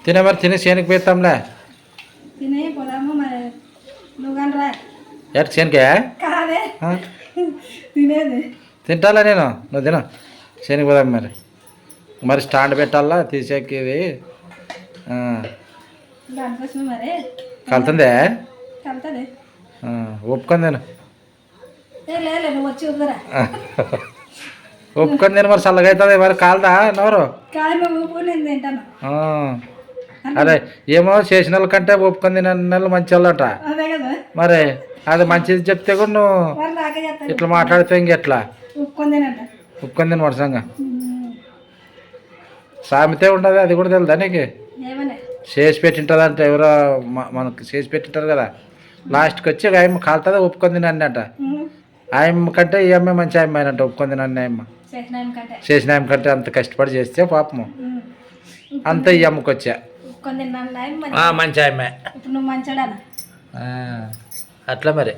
తినే మరి తిని చేనికి పోతాంలే. తినే పోదాము మరి. నువ్వు కానీ రా. ఎట్ చేనికే కాదే తినేది తింటాలా నేను. నువ్వు తిన చేనికి పోదాం మరి. మరి స్టాండ్ పెట్టాలా తీసేకేది. దానికోసం మరి కలుతుందే కలుతుంది. ఒప్పుకొని నేను లేదు నువ్వు వచ్చి ఉందరా. ఒప్పుకొని నేను మరి చల్లగా అవుతుంది మరి కాలదా నవరు. కాదు నువ్వు నేను తింటాను. అదే ఏమో చేసిన వాళ్ళ కంటే ఒప్పుకొని తిన మంచి వాళ్ళంట. అదే కదా మరి అది మంచిది చెప్తే కూడా నువ్వు మరి నాకే చెప్తాను. ఇట్లా మాట్లాడితే ఇంకెట్లా ఒప్పుకొని తినంట. ఒప్పుకొని తిన వరుసంగా సామెతే ఉండదు. అది కూడా తెలుదా నీకు? ఏమన్నా చేసి పెట్టింటుంది అంటే ఎవరో మనకు చేసి పెట్టింటారు కదా. లాస్ట్కి వచ్చి ఆయమ్మ కాలుతుంది ఒప్పుకొని తిన అన్నట. ఆయమ్మ కంటే ఈ అమ్మాయి మంచి అమ్మాయి అంట. ఒప్పుకొని తిన అమ్మ చేసిన ఆమె కంటే అంత కష్టపడి చేస్తే పాపము అంత ఈ అమ్మకి వచ్చా మంచి అమ్మాయి. నువ్వు మంచాడా అట్లా మరి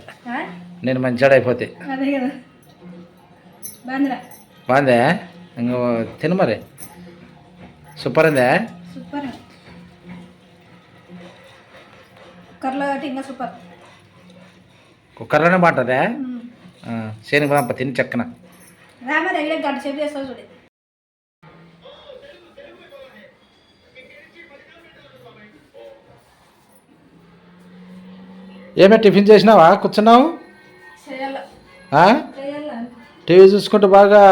నేను మంచివాడు అయిపోతే. అదే కదా బాగుందే. ఇంక తిను మరి. సూపర్ ఉందే. సూపర్ కుక్కర్లో ఇంకా సూపర్. కుక్కర్లోనే బాగుంటుందే. శనికి బాంప తిని చెక్కన రామా వెళ్ళి గంట సేపు చేస్తావు చూడు. ఏమే టిఫిన్ చేసినావా? కూర్చున్నావు? టీవీ చూసుకుంటూ బాగా.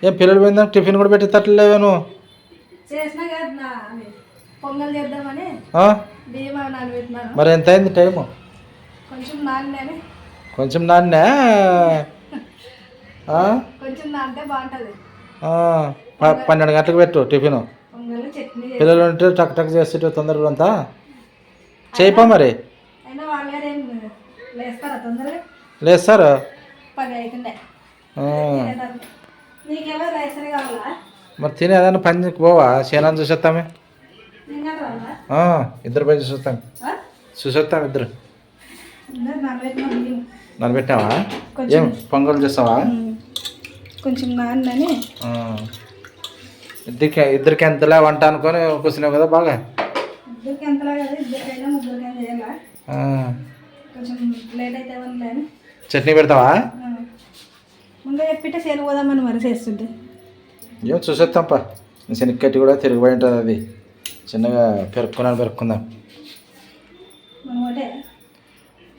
ఏం పిల్లలు పోయిందా? టిఫిన్ కూడా పెట్టి తట్టలేవే నువ్వు? చేసినా కదా పొంగల్ చేద్దామని బియ్యం నానబెట్టినాను. మరి ఎంత అయింది టైము? కొంచెం నాన్నే. కొంచెం నాన్నే. కొంచెం నానితే బాగుంటుంది. 12 గంటలకు పెట్టు టిఫిన్. పొంగల్ చట్నీ పిల్లలు ఉంటే టక్ టక్ చేస్తే తొందరగా అంతా చేయిపా మరి. అయినా వాళ్ళు ఏం లేస్తారా తొందరగా? లేస్తారు 10 అవుతుండే. నీకేమో రైసర్ కావాలా? మరి తిని ఏదైనా పని పోవా? సేనాన్ని చూసేస్తామే. ఇద్దరు పని చూసేస్తాం. చూసేస్తాం ఇద్దరు. నానబెట్టినావా? ఏం పొంగల్ చేస్తావా? కొంచెం నాన్నని ఇద్దరికి ఎంతలా వంట అనుకొని కూర్చున్నావు కదా బాగా. ఇద్దరికి ఎంతలా కదా, ఇద్దరికైనా ముగ్గురికైనా చేయాలా. కొంచెం లేట్ అయితే అని చట్నీ పెడతావా? ముందే చెప్పితే సేను పోదామని మరి చేస్తుంటే. ఏం చూసేస్తాంపా. శనక్కట్టి కూడా తిరిగిపోయి ఉంటుంది. అది చిన్నగా పెరుక్కుందాం.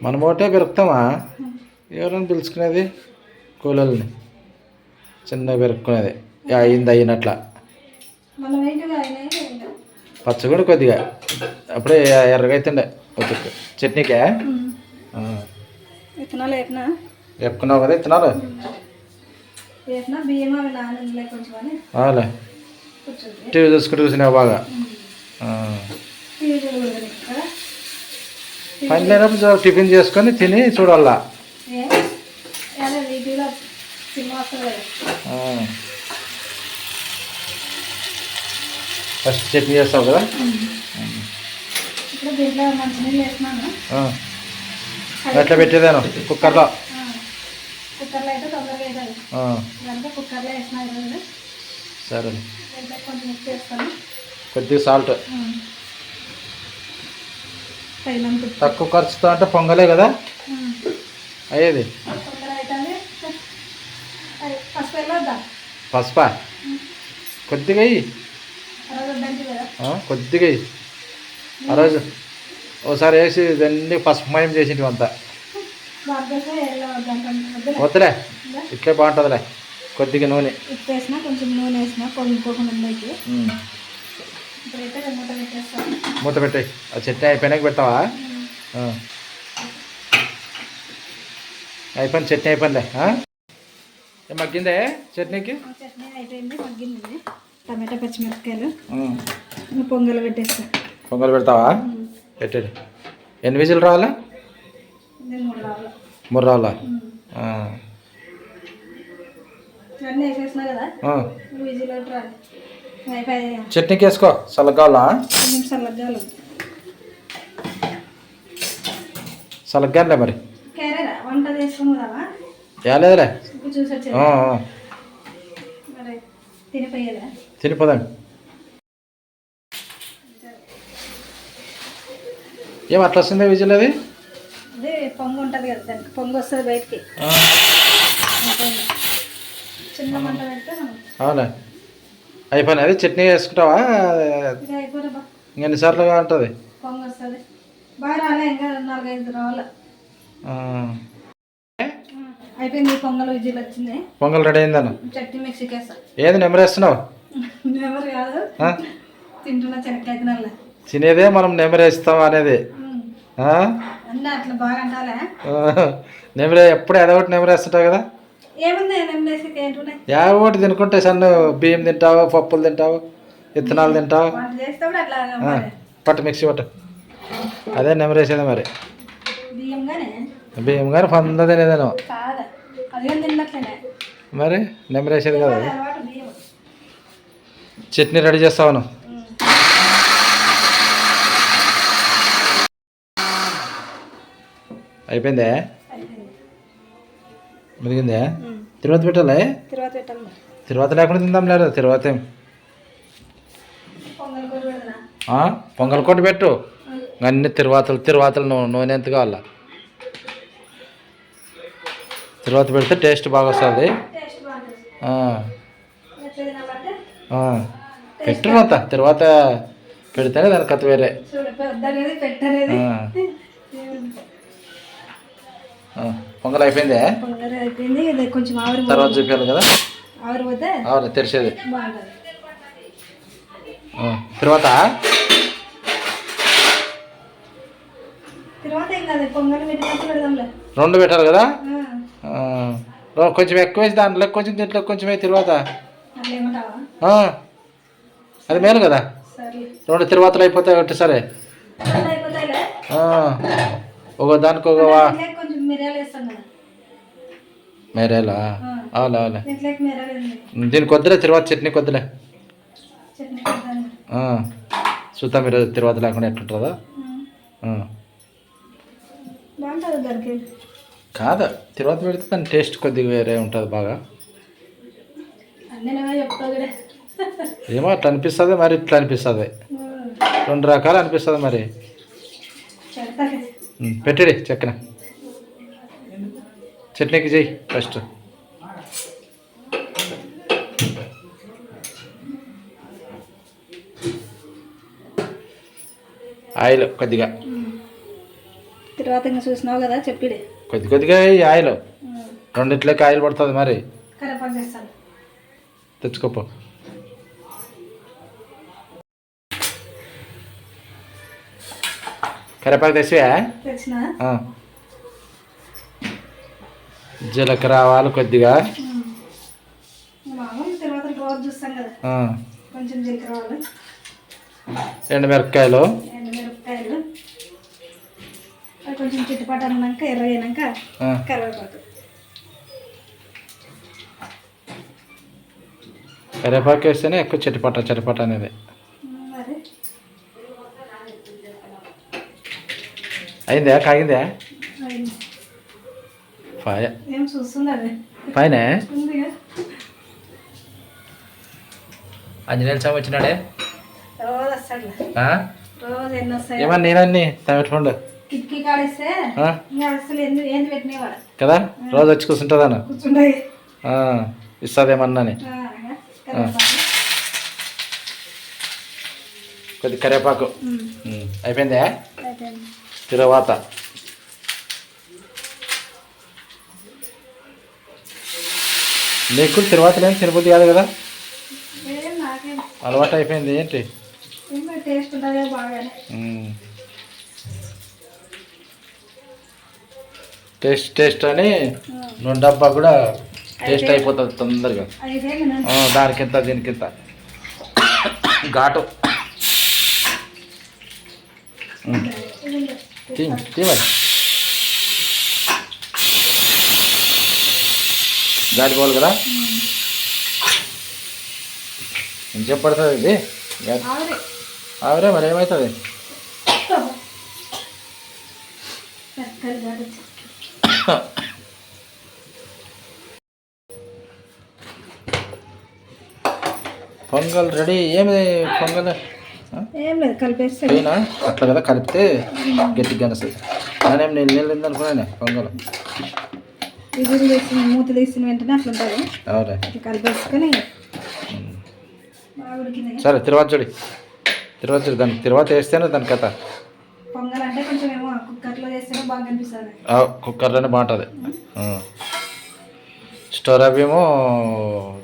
మనం ఒకటే పెరుకుతామా? ఎవరైనా పిలుచుకునేది కూలల్ని చిన్నగా పెరుక్కునేది అయింది అయినట్లా. పచ్చగుండు కొద్దిగా అప్పుడే ఎర్రగా అవుతుండే చట్నీకే. వేపుకున్నావు కదా ఇత్తనాలు. టీవీ చూసుకుంటూ చూసినావు బాగా. పని లేనప్పుడు టిఫిన్ చేసుకొని తిని చూడాలా. ఫస్ట్ చట్నీ చేస్తావు కదా. ఎట్లా పెట్టేదాను కుక్కర్లో? కుక్కర్లో అయితే తొందరగా అవుతుంది. కుక్కర్లో వేసిన సరే. కొంచెం ఉప్పు వేస్తాను, కొద్దిగా సాల్ట్. తక్కువ ఖర్చుతో అంటే పొంగలే కదా అయ్యేది. పసుపా కొద్దిగా కొద్దిగా ఆ రోజు ఒకసారి వేసి దాన్ని పసుపు మయం చేసింటి అంతా. వద్దులే ఇట్లే బాగుంటుందిలే. కొద్దిగా నూనె వేసిన కొంచెం నూనె వేసిన పొంగిపోకుండా. మూత పెట్టాయి. ఆ చట్నీ అయిపోయినాక పెడతావా? అయిపోయింది చట్నీ అయిపోయిందే. మగ్గిందే చట్నీకి? చట్నీ అయిపోయింది, మగ్గింది. టమాటా పచ్చిమిరపకాయలు పొంగల్ పెట్టేస్తా. పొంగల్ పెడతావా? పెట్టండి. ఎన్ని విజిల్ రావాలా? 3 రావాలా? చట్నీకి వేసుకో. సలగ్గాలా? సలగ్గాలే మరి. ఏలేదులే తినిపోదాం. ఏం అట్లా వస్తుంది విజిల్ అది? అదే పొంగు ఉంటుంది కదా, దానికి పొంగు వస్తుంది బయటికి. అయిపోయింది. చిన్న మంట పెడితే మనం అవునా అయిపోయినా అది చట్నీ వేసుకుంటావా? ఇది అయిపోయినా ఎన్నిసార్లుగా ఉంటుంది? పొంగు వస్తుంది బాగా రాలే, ఇంకా 4-5 రావాలి. అయిపోయింది పొంగల్ విజిల్ వచ్చింది. పొంగల్ రెడీ అయిందన్న. చట్నీ మిక్సీకి వేస్తా. ఏది నెమరేస్తున్నావు? ఎవరు కాదు, తింటున్నా చెనక్కాయ తినాలి. తినేదే మనం నెమరేస్తాం అనేది. అన్నీ అట్లా బాగా అంటాలే. నెమరే ఎప్పుడు ఏదో ఒకటి నెమరేస్తుంటావు కదా. ఏముంది నెమరేసి ఏంటున్నాయి? ఏదో ఒకటి తినుకుంటే సన్ను బియ్యం తింటావు, పప్పులు తింటావు, విత్తనాలు తింటావు. వంట చేస్తే కూడా అట్లా పట్టు మిక్సీ పట్టు. అదే నెమరేసేది మరి. బియ్యం కానీ పొంద తినేదేను కాదా, అది తిన్నట్లేనే మరి నెమరేసేది కదా. అలవాటు బియ్యం. చట్నీ రెడీ చేస్తావును. అయిపోయిందే? మురిగిందే? తిరువాత పెట్టాలి. తిరువాత పెట్టాలి. తిరువాత లేకుండా తిందాం లేదు. తిరువాత ఏం పొంగల్ కొట్టి పెట్టు. అన్ని తిరువాతలు నూనె ఎంత కావాలా. తిరువాత పెడితే టేస్ట్ బాగా వస్తుంది. పెట్టు తిరువాత పెడితేనే దాని కథ వేరే. పొంగల్ అయిపోయిందే? అయిపోయింది. కొంచెం తర్వాత చూపించాలి కదా. అవును తెరిచేది తర్వాత. రెండు పెట్టాలి కదా. కొంచెం ఎక్కువ వేసి దాంట్లో కొంచెం దీంట్లో కొంచెం వేసి తర్వాత. అది మేలు కదా. 2 తిరువాతలు అయిపోతాయి ఒకటి సరే. ఒక దానికి ఒక మిరియాలా? అవులే అవులే. దీనికి వద్దులే తిరువాత చట్నీ కొద్దులే. చూద్దాం మీరు తిరువాత లేకుండా ఎట్లుంటుందో. కాదు తిరువాత పెడితే దాని టేస్ట్ కొద్దిగా వేరే ఉంటుంది బాగా. ఏమో అట్లా అనిపిస్తుంది మరి, ఇట్లా అనిపిస్తుంది. 2 రకాలు అనిపిస్తుంది మరి. పెట్టడి చక్కన చట్నీకి చెయ్యి ఫస్ట్. ఆయిల్ కొద్దిగా. తర్వాత ఇంకా చూసినావు కదా చెప్పిడే. కొద్దిగా ఆయిల్. రెండిట్లోకి ఆయిల్ పడుతుంది మరి. తెచ్చుకోపో. కరివేపాకు తెచ్చివా? జీలకర్ర ఆవాలు కొద్దిగా. ఎండుమిరపకాయలు. కొంచెం చిట్టుపాటు అన్నాక ఎర్రగైనాక కరివేపాకు. కరివేపాకు వేస్తేనే ఎక్కువ చిట్టుపాట అనేది. అయిందా? కాగిందా? పైన ఆంజనేయుల స్వామి వచ్చినాడే. ఏమన్నా నేనన్నీ తమిళ కదా రోజు వచ్చి కూర్చుంటుందాను ఇస్తుందేమన్నాని. కొద్ది కరివేపాకు. అయిపోయిందా? తిరువాత. నీకు తిరువాతలు ఏం తినబుద్ధి కాదు కదా. అలవాటు అయిపోయింది ఏంటి. టేస్ట్ అని 2 డబ్బా కూడా టేస్ట్ అయిపోతుంది తొందరగా. దానికింత దీనికింత ఘాటు. మరి గాడి పోవాలి కదా. ఇంకేం పడుతుంది ఇది ఆవిరే మరి ఏమవుతుంది. పొంగల్ రెడీ. ఏమి పొంగల్ ఏం లేదు కలిపేస్తే అయినా అట్లా కదా కలిపితే గట్టిగా వస్తుంది. నేనేం నీళ్ళు అనుకున్నానే పొంగల్ విజిల్ తీసిన మూత తీసిన వెంటనే అట్లా ఉంటుంది. అవునా, ఇట్లా కలిపేసుకొని బాగా ఉడికింది. సరే తర్వాత చూడి దానికి తర్వాత వేస్తేనే దాని కథ. పొంగల్ అంటే కొంచెం ఏమో కుక్కర్లో చేస్తేనే బాగా అనిపిస్తుంది. కుక్కర్లోనే బాగుంటుంది. స్టోర్ అవేమో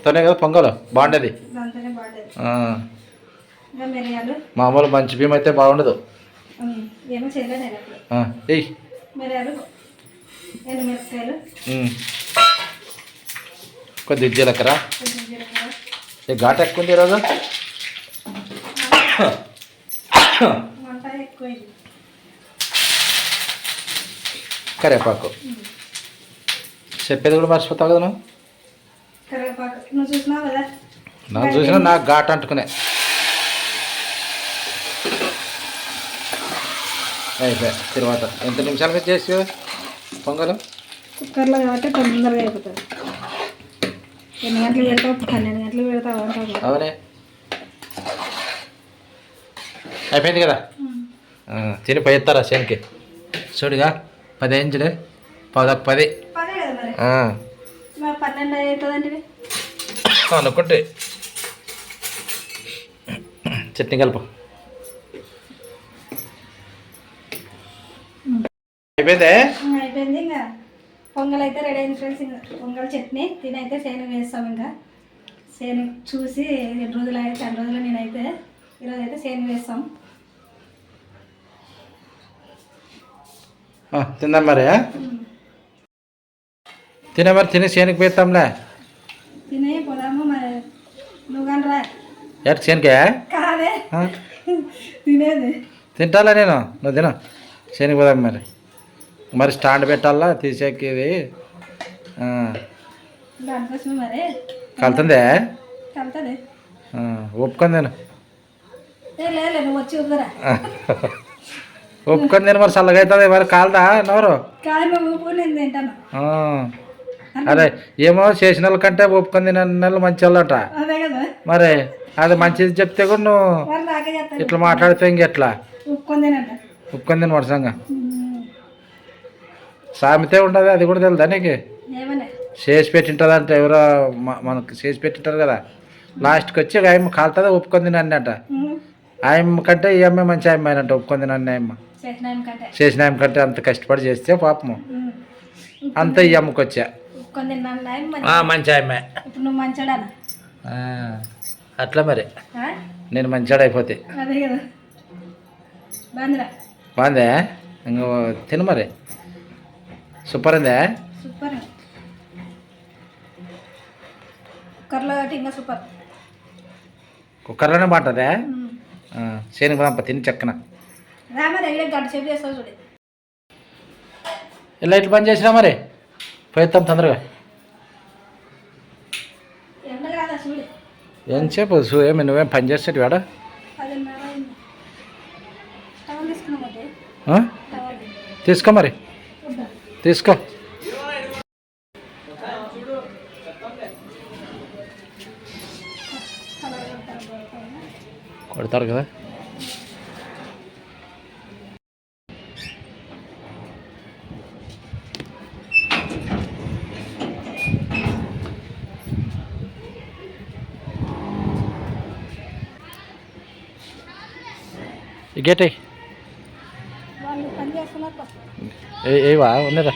తనే కదా పొంగల్ బాగుండేది. దాంతోనే బాగుంటుంది. ఇంకా మిరియాలు మామూలు మంచి బియ్యం అయితే బాగుండదు. ఏమో చేయలేదు నేను అప్పుడు. ఏయ్ మిరియాలు ఎండుమిరపకాయలు కొద్దిగా జీలకర్ర. కొంచెం జీలకర్ర ఘాట్ ఎక్కువ ఉంది ఈరోజు. వంట ఎక్కువైంది. కరివేపాకు చెప్పేది కూడా మర్చిపోతావు కదా నువ్వు. కరివేపాకు నువ్వు చూసినావు కదా. నాకు చూసినా నాకు ఘాట్ అంటుకునే అయిపోయి తర్వాత ఎంత నిమిషాల మీద చేసి పొంగల్ కుక్కర్లో కాబట్టి తొందరగా అయిపోతుంది. ఎన్ని గంటలు పెడతావు? 12 గంటలు పెడతావు అంటావు. అవునే అయిపోయింది కదా. తిని పోయిస్తారా శనికి చూడుగా 10 ఇంచులే 10 పదే కదా మరి. మరి 12 అవుతుందండి అనుకుంటే చట్నీ కలుపు. అయిపోయిందే. అయిపోయింది. ఇంకా పొంగల్ అయితే రెడీ అయింది ఫ్రెండ్స్. ఇంకా పొంగల్ చట్నీ తినైతే సేను వేస్తాం. ఇంకా సేను చూసి 2 రోజులు అయితే 10 రోజులు నేనైతే ఈరోజు అయితే సేను వేస్తాం. తిందాం మరి. తినే మరి తిని శనికి పోతాంలే. తినే పోదాము మరి. నువ్వు కానీ రా. ఎట్ శనికే కాదే తినేది తింటాలా నేను. నువ్వు తిన శనికి పోదాం మరి. మరి స్టాండ్ పెట్టాలా తీసేకేది. దానికోసం మరి కలుతుందే కలుతుంది. ఒప్పుకొని నేను లేదు నువ్వు వచ్చి ఉందరా. ఒప్పుకొని నేను మరి చల్లగా అవుతుంది మరి కాలుదా నవరు. కాదు నువ్వు నేను తింటాను. అరే ఏమో చేసిన వాళ్ళ కంటే ఒప్పుకొని తిన నెలలు మంచి వాళ్ళట. అదే కదా మరి అది మంచిది చెప్తే కూడా నువ్వు మరి నాకే చెప్తాను. ఇట్లా మాట్లాడితే ఇంకెట్లా ఒప్పుకొని తినంట. ఒప్పుకొని తిన వరుసంగా సామెతే ఉండదు. అది కూడా తెలుదా నీకు? ఏమన్నా చేసి పెట్టింటుంది అంటే ఎవరో మనకు చేసి పెట్టింటారు కదా. లాస్ట్కి వచ్చి ఆయమ్మ కాలుతుంది ఒప్పుకొని తిన అన్నట. ఆయమ్మ కంటే ఈ అమ్మాయి మంచి అమ్మాయి అంట ఒప్పుకొని తిన అన్న అమ్మ. చేసిన ఆమె కంటే అంత కష్టపడి చేస్తే పాపము అంత ఈ అమ్మకి వచ్చా మంచి అమ్మాయి. ఇప్పుడు నువ్వు మంచాడా అట్లా మరి నేను మంచివాడు అయిపోతే. అదే కదా బాగుందే. ఇంకో తిను మరి. సూపర్ ఉందే. సూపర్. కుక్కర్లో కాబట్టి ఇంకా సూపర్. కుక్కర్లోనే బాగుంటుందే. శనికి బాంప తిని చెక్కన. గంట సేపు చేస్తావు చూడు. లైట్లు బంద్ చేసినా మరి పోయిస్తాం తొందరగా. ఎండ కాదా చూడు. ఎంతసేపు ఏమి నువ్వేం పని చేసేటి వాడ. తీసుకో మరి తీసుకో. కొడతారు కదా. గేట్ వాళ్ళు పని చేస్తున్నారు. ఏవా ఉన్నదా.